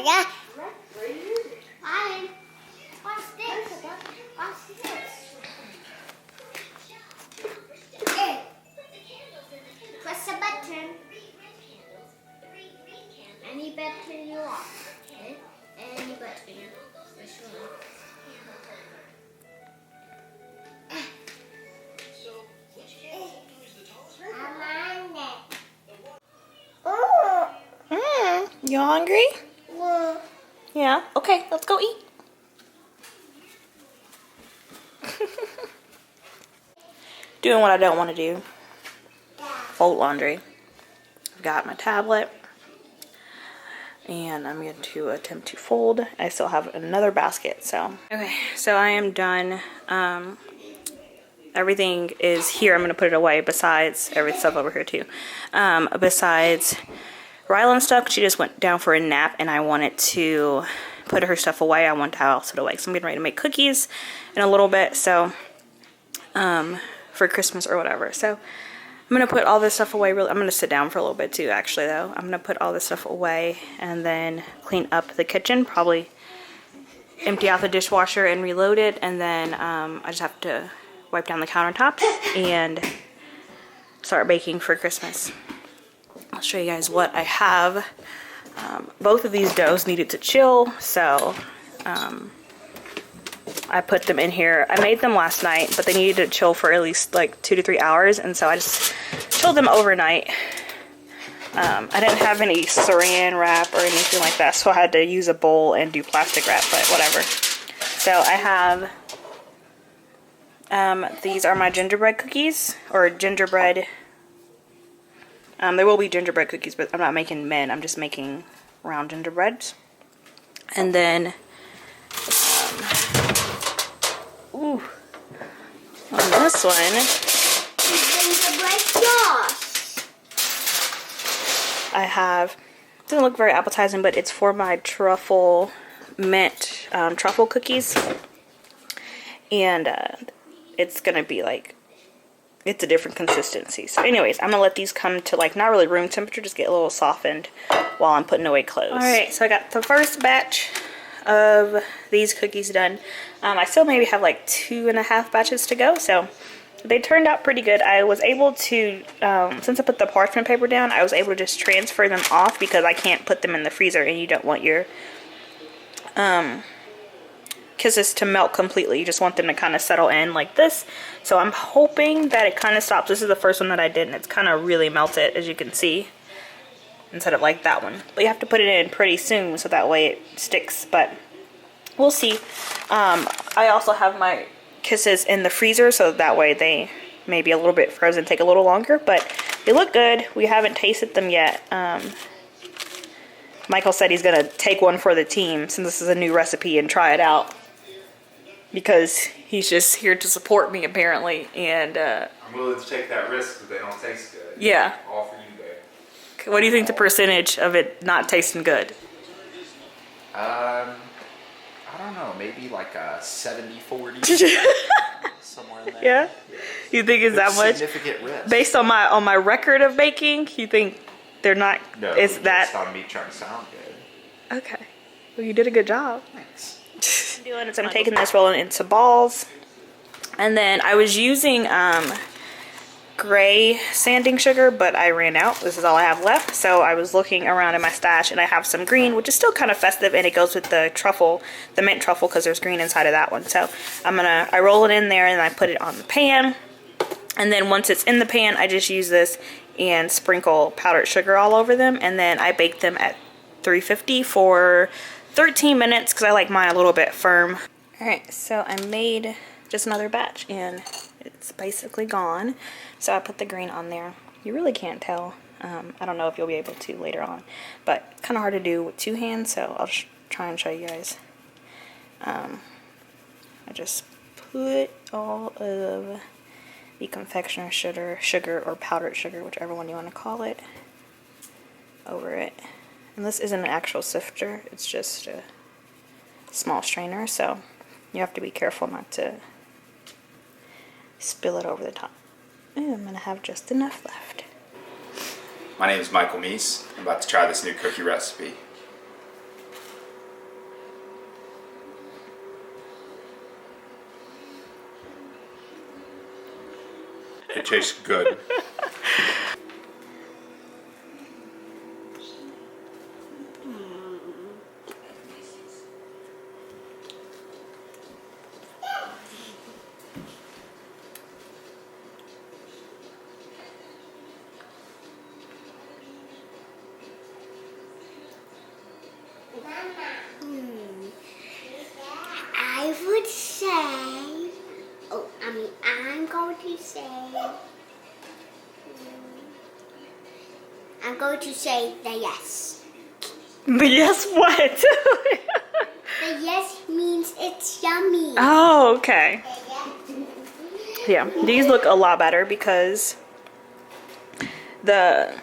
Yeah. Ryan, watch this. Watch this. Hey. Press the button. Any button you want. Okay? Any button. This one. You hungry? Yeah. Okay, let's go eat. Doing what I don't want to do. Fold laundry. I've got my tablet. And I'm going to attempt to fold. I still have another basket, so. Okay, so I am done. Everything is here. I'm going to put it away besides every stuff over here too. Besides Rhilynn stuff, she just went down for a nap and I wanted to put her stuff away. I want to house it away. So I'm getting ready to make cookies in a little bit. So, for Christmas or whatever. So I'm going to put all this stuff away. I'm going to sit down for a little bit too, actually, though. I'm going to put all this stuff away and then clean up the kitchen. Probably empty out the dishwasher and reload it. And then I just have to wipe down the countertops and start baking for Christmas. I'll show you guys what I have. Both of these doughs needed to chill, so I put them in here. I made them last night, but they needed to chill for at least like 2 to 3 hours, and so I just chilled them overnight. I didn't have any saran wrap or anything like that, so I had to use a bowl and do plastic wrap, but whatever. So I have, these are my gingerbread cookies, or gingerbread. There will be gingerbread cookies, but I'm not making men. I'm just making round gingerbreads. And then, ooh, on this one, Gingerbread sauce. I have, it doesn't look very appetizing, but it's for my truffle mint truffle cookies. And it's going to be like, it's a different consistency. So anyways, I'm gonna let these come to like not really room temperature, just get a little softened while I'm putting away clothes. Alright, so I got the first batch of these cookies done. I still maybe have like 2.5 batches to go, so they turned out pretty good. I was able to, since I put the parchment paper down, I was able to just transfer them off because I can't put them in the freezer and you don't want your kisses to melt completely. You just want them to kind of settle in like this. So I'm hoping that it kind of stops. This is the first one that I did and it's kind of really melted, as you can see, instead of like that one. But you have to put it in pretty soon so that way it sticks, but we'll see. I also have my kisses in the freezer so that way they may be a little bit frozen, take a little longer, but they look good. We haven't tasted them yet. Michael said he's gonna take one for the team since this is a new recipe and try it out, because he's just here to support me apparently, and I'm willing to take that risk because they don't taste good. Yeah. All for you, babe. What do you think the percentage of it not tasting good? I don't know, maybe like a 70-40. Somewhere in there. Yeah? You think it's that much? Significant risk. Based on my record of baking, you think they're not? No, it's that. based on me trying to sound good. Okay. Well, you did a good job. Thanks. I'm taking this, rolling into balls, and then I was using gray sanding sugar, but I ran out. This is all I have left, so I was looking around in my stash and I have some green, which is still kind of festive, and it goes with the truffle, the mint truffle, because there's green inside of that one. So I roll it in there and I put it on the pan, and then once it's in the pan I just use this and sprinkle powdered sugar all over them, and then I bake them at 350 for 13 minutes because I like mine a little bit firm. Alright, so I made just another batch and it's basically gone. So I put the green on there. You really can't tell. I don't know if you'll be able to later on, but kind of hard to do with 2 hands, so I'll try and show you guys. I just put all of the confectioner sugar or powdered sugar, whichever one you want to call it, over it. And this isn't an actual sifter, it's just a small strainer, so you have to be careful not to spill it over the top. Ooh, I'm gonna have just enough left. My name is HouseOFMeis. I'm about to try this new cookie recipe. It tastes good. I would say, I'm going to say, I'm going to say the yes. But yes, what? The yes means it's yummy. Oh, okay. Yeah, these look a lot better because the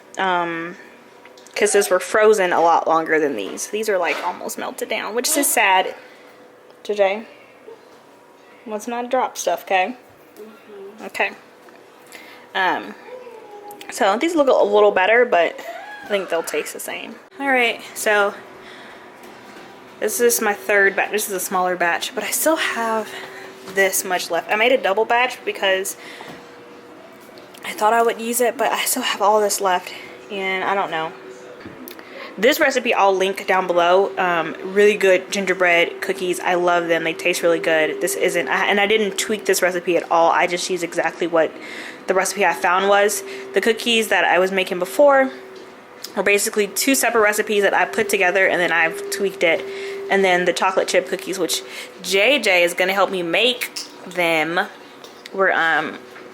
kisses were frozen a lot longer than these. These are like almost melted down, which is sad. JJ, let's not drop stuff, okay? Okay. So these look a little better, but I think they'll taste the same. All right, so this is my third batch. This is a smaller batch, but I still have this much left. I made a double batch because I thought I would use it, but I still have all this left, and I don't know. This recipe I'll link down below. Really good gingerbread cookies. I love them. They taste really good. This isn't, and I didn't tweak this recipe at all. I just used exactly what the recipe I found was. The cookies that I was making before are basically two separate recipes that I put together and then I've tweaked it. And then the chocolate chip cookies, which JJ is gonna help me make them,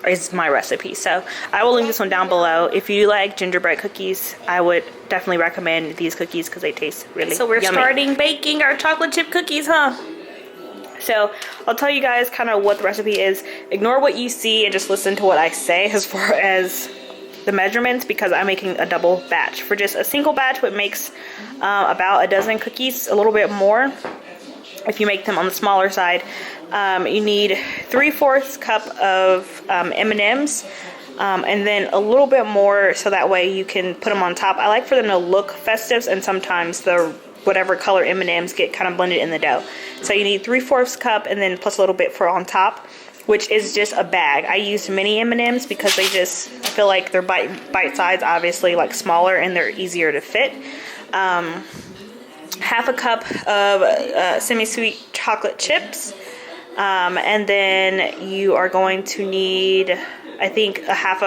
is my recipe. So I will link this one down below. If you like gingerbread cookies, I would definitely recommend these cookies because they taste really So we're yummy. Starting baking our chocolate chip cookies, huh? So I'll tell you guys kind of what the recipe is. Ignore what you see and just listen to what I say as far as the measurements, because I'm making a double batch. For just a single batch, what makes about a dozen cookies, a little bit more if you make them on the smaller side. You need 3/4 cup of M&Ms, and then a little bit more so that way you can put them on top. I like for them to look festive, and sometimes the whatever color M&Ms get kind of blended in the dough. So you need 3/4 cup and then plus a little bit for on top, which is just a bag. I used mini M&Ms because they just, I feel like they're bite size, obviously, like smaller, and they're easier to fit. Half a cup of semi-sweet chocolate chips. And then you are going to need, I think, a cup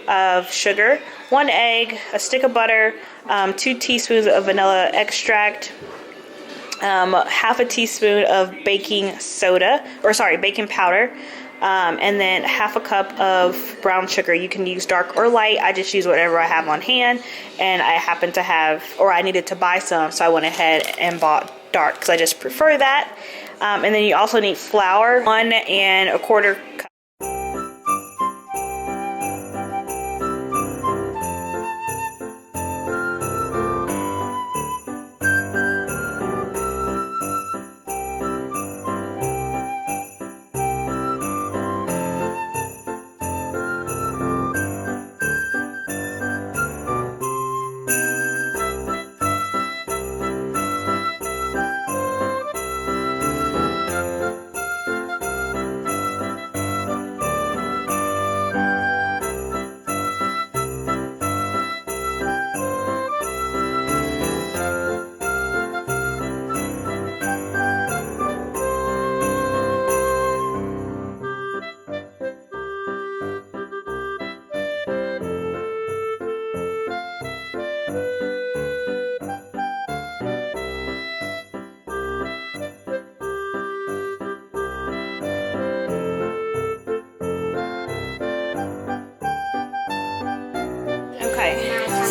of sugar, 1 egg, a stick of butter, 2 teaspoons of vanilla extract, half a teaspoon of baking powder, and then half a cup of brown sugar. You can use dark or light. I just use whatever I have on hand, and I happen to have, or I needed to buy some, so I went ahead and bought dark because I just prefer that. And then you also need flour, 1 1/4 cup.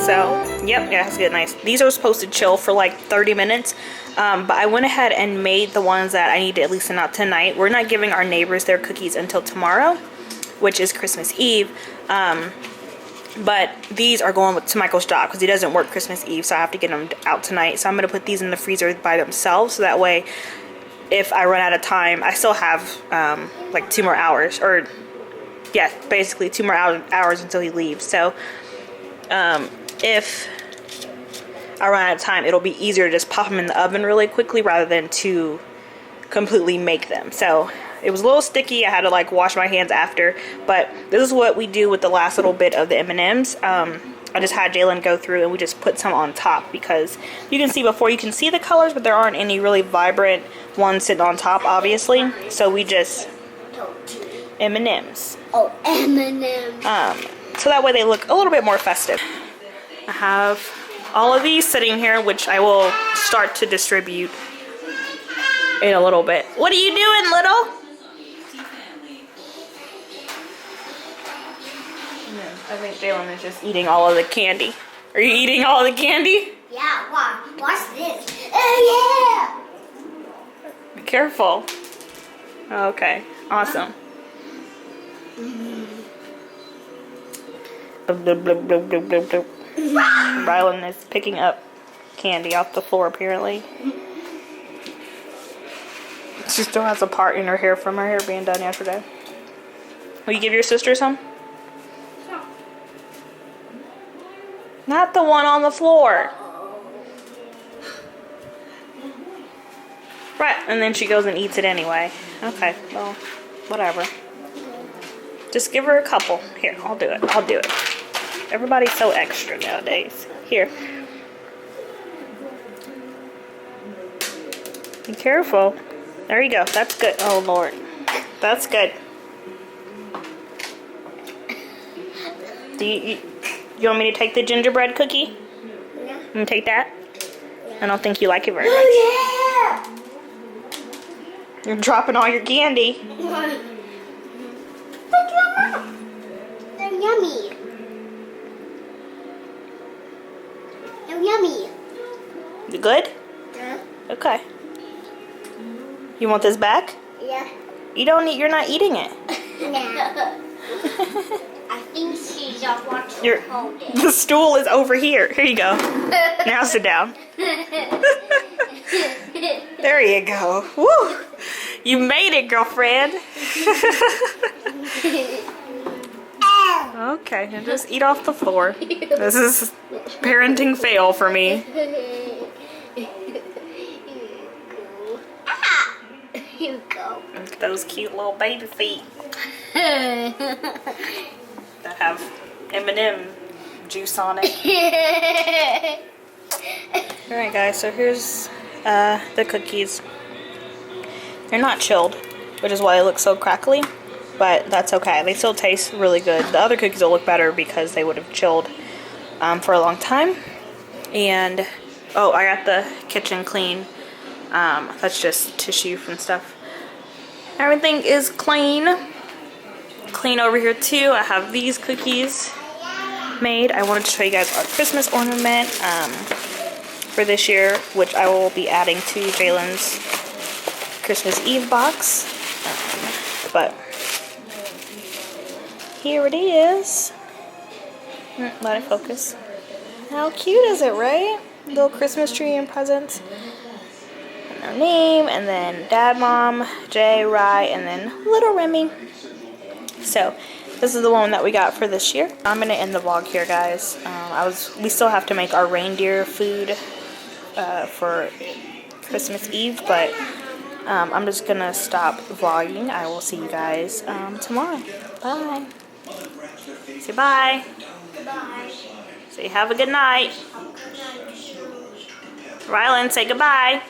So, yep, yeah, it's good, nice. These are supposed to chill for like 30 minutes, but I went ahead and made the ones that I need to at least send out tonight. We're not giving our neighbors their cookies until tomorrow, which is Christmas Eve, but these are going to Michael's job because he doesn't work Christmas Eve, so I have to get them out tonight. So I'm going to put these in the freezer by themselves, so that way if I run out of time, I still have like 2 more hours, or yeah, basically 2 more hours until he leaves. So if I run out of time, it'll be easier to just pop them in the oven really quickly rather than to completely make them. So It was a little sticky. I had to like wash my hands after, but this is what we do with the last little bit of the M&Ms. I just had Jaelynn go through and we just put some on top because you can see before, you can see the colors, but there aren't any really vibrant ones sitting on top, obviously. So we just M&Ms. Oh, M&Ms. So that way they look a little bit more festive. I have all of these sitting here, which I will start to distribute in a little bit. What are you doing, little? I think Jaelynn is just eating all of the candy. Are you eating all of the candy? Yeah, watch this. Oh, yeah! Be careful. Okay, awesome. Rhilynn is picking up candy off the floor, apparently. She still has a part in her hair from her hair being done yesterday. Will you give your sister some? Not the one on the floor. Right, and then she goes and eats it anyway. Okay, well, whatever. Just give her a couple. Here, I'll do it. I'll do it. Everybody's so extra nowadays. Here. Be careful. There you go. That's good. Oh, Lord. That's good. Do you want me to take the gingerbread cookie? Yeah. You take that? I don't think you like it very much. Oh, yeah! You're dropping all your candy. They're yummy. They're yummy. You good? Yeah. Okay. You want this back? Yeah. You don't eat. You're not eating it. No. I think she just wants to hold it. The stool is over here. Here you go. Now sit down. There you go. Woo! You made it, girlfriend. Okay, and just eat off the floor. This is parenting fail for me. You go. Look at those cute little baby feet that have M&M juice on it. Alright guys, so here's the cookies. They're not chilled, which is why they look so crackly, but that's okay. They still taste really good. The other cookies will look better because they would have chilled for a long time. And, oh, I got the kitchen clean. That's just tissue and stuff. Everything is clean. Clean over here too. I have these cookies made. I wanted to show you guys our Christmas ornament for this year, which I will be adding to Jaelynn's Christmas Eve box. But here it is. Let it focus. How cute is it, right? Little Christmas tree and presents. And their name, and then Dad, Mom, Jay, Rye, and then little Remy. So this is the one that we got for this year. I'm gonna end the vlog here, guys. We still have to make our reindeer food for Christmas Eve, but I'm just gonna stop vlogging. I will see you guys tomorrow. Bye. Say bye. Bye. Say have a good night. Rhilynn, say goodbye.